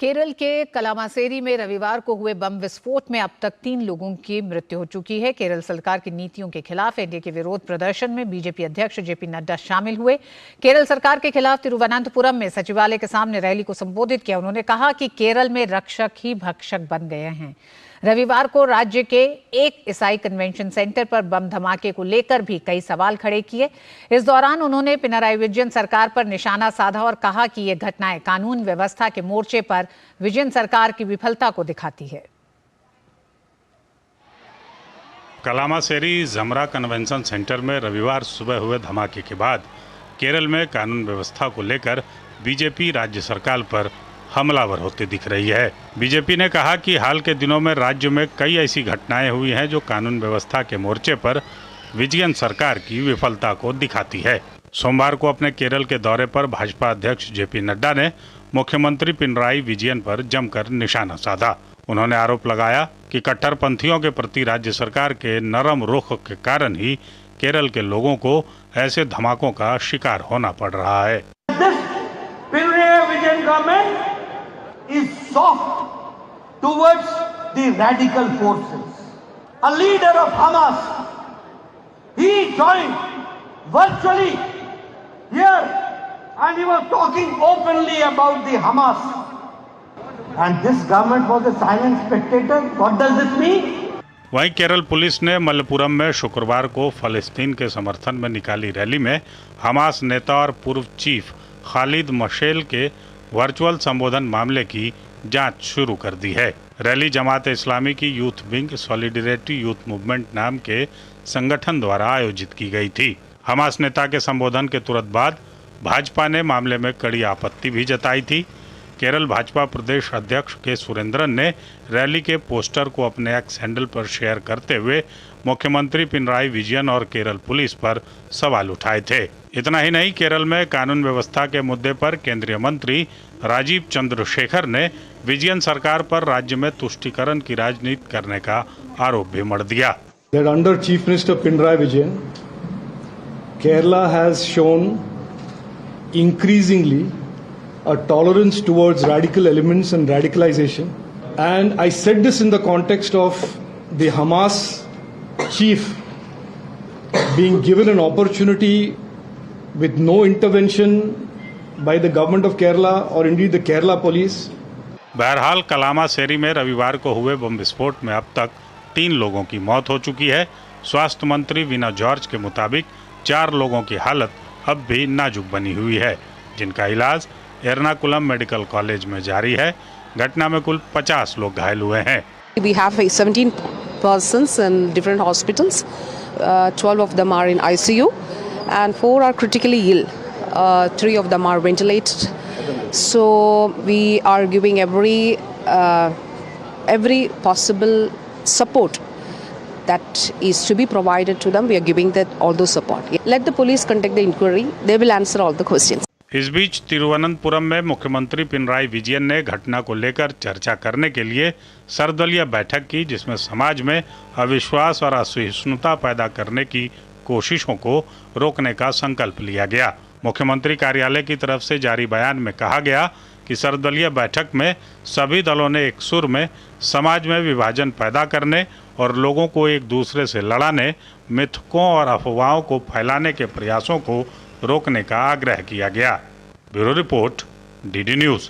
केरल के कलामासेरी में रविवार को हुए बम विस्फोट में अब तक 3 लोगों की मृत्यु हो चुकी है। केरल सरकार की नीतियों के खिलाफ एनडीए के विरोध प्रदर्शन में बीजेपी अध्यक्ष जेपी नड्डा शामिल हुए। केरल सरकार के खिलाफ तिरुवनंतपुरम में सचिवालय के सामने रैली को संबोधित किया। उन्होंने कहा कि केरल में रक्षक ही भक्षक बन गए हैं। रविवार को राज्य के एक ईसाई कन्वेंशन सेंटर पर बम धमाके को लेकर भी कई सवाल खड़े किए। इस दौरान उन्होंने पिनराई विजयन सरकार पर निशाना साधा और कहा कि ये घटनाएं कानून व्यवस्था के मोर्चे पर विजयन सरकार की विफलता को दिखाती है। कलामासेरी जमरा कन्वेंशन सेंटर में रविवार सुबह हुए धमाके के बाद केरल में कानून व्यवस्था को लेकर बीजेपी राज्य सरकार पर हमलावर होते दिख रही है। बीजेपी ने कहा कि हाल के दिनों में राज्य में कई ऐसी घटनाएं हुई हैं जो कानून व्यवस्था के मोर्चे पर विजयन सरकार की विफलता को दिखाती है। सोमवार को अपने केरल के दौरे पर भाजपा अध्यक्ष जेपी नड्डा ने मुख्यमंत्री पिनराई विजयन पर जमकर निशाना साधा। उन्होंने आरोप लगाया कि कट्टरपंथियों के प्रति राज्य सरकार के नरम रुख के कारण ही केरल के लोगों को ऐसे धमाकों का शिकार होना पड़ रहा है। is soft towards the radical forces. A leader of Hamas, he joined virtually here and he was talking openly about the Hamas. And this government was a silent spectator. What does this mean? वहीं Kerala police ने मलप्पुरम में शुक्रवार को फलस्तीन के समर्थन में निकाली rally में हमास नेता और पूर्व चीफ खालिद मशेल के वर्चुअल संबोधन मामले की जांच शुरू कर दी है। रैली जमात इस्लामी की youth wing solidarity youth movement नाम के संगठन द्वारा आयोजित की गई थी। हमास नेता के संबोधन के तुरंत बाद भाजपा ने मामले में कड़ी आपत्ति भी जताई थी। केरल भाजपा प्रदेश अध्यक्ष के सुरेंद्रन ने रैली के पोस्टर को अपने एक्स हैंडल पर शेयर करते हुए मुख्यमंत्री पिनराई विजयन और केरल पुलिस पर सवाल उठाए थे। इतना ही नहीं, केरल में कानून व्यवस्था के मुद्दे पर केंद्रीय मंत्री राजीव चंद्रशेखर ने विजयन सरकार पर राज्य में तुष्टीकरण की राजनीति करने का आरोप भी मढ़ दिया। Under Chief Minister Pinarayi Vijayan, Kerala has shown increasingly a tolerance towards radical elements and radicalization. And I said this in the context of the Hamas chief being given an opportunity with no intervention by the government of Kerala or indeed the Kerala police. बहरहाल कलामासेरी में रविवार को हुए बम विस्फोट में अब तक 3 लोगों की मौत हो चुकी है। स्वास्थ्य मंत्री वीना जॉर्ज के मुताबिक 4 लोगों की हालत अब भी नाजुक बनी हुई है, जिनका इलाज एर्नाकुलम मेडिकल कॉलेज में जारी है। घटना में कुल 50 लोग घायल हुए हैं। We have 17 persons in different hospitals. 12 of them are in ICU and 4 are critically ill. 3 of them are ventilated. So we are giving every possible support that is to be provided to them. We are giving that all those support. Let the police conduct the inquiry. They will answer all the questions. इस बीच तिरुवनंतपुरम में मुख्यमंत्री पिनराई विजयन ने घटना को लेकर चर्चा करने के लिए सर्वदलीय बैठक की, जिसमें समाज में अविश्वास और असहिष्णुता पैदा करने की कोशिशों को रोकने का संकल्प लिया गया। मुख्यमंत्री कार्यालय की तरफ से जारी बयान में कहा गया कि सर्वदलीय बैठक में सभी दलों ने एक सुर में समाज में विभाजन पैदा करने और लोगों को एक दूसरे से लड़ाने, मिथकों और अफवाहों को फैलाने के प्रयासों को रोकने का आग्रह किया गया। Bureau report, DD news.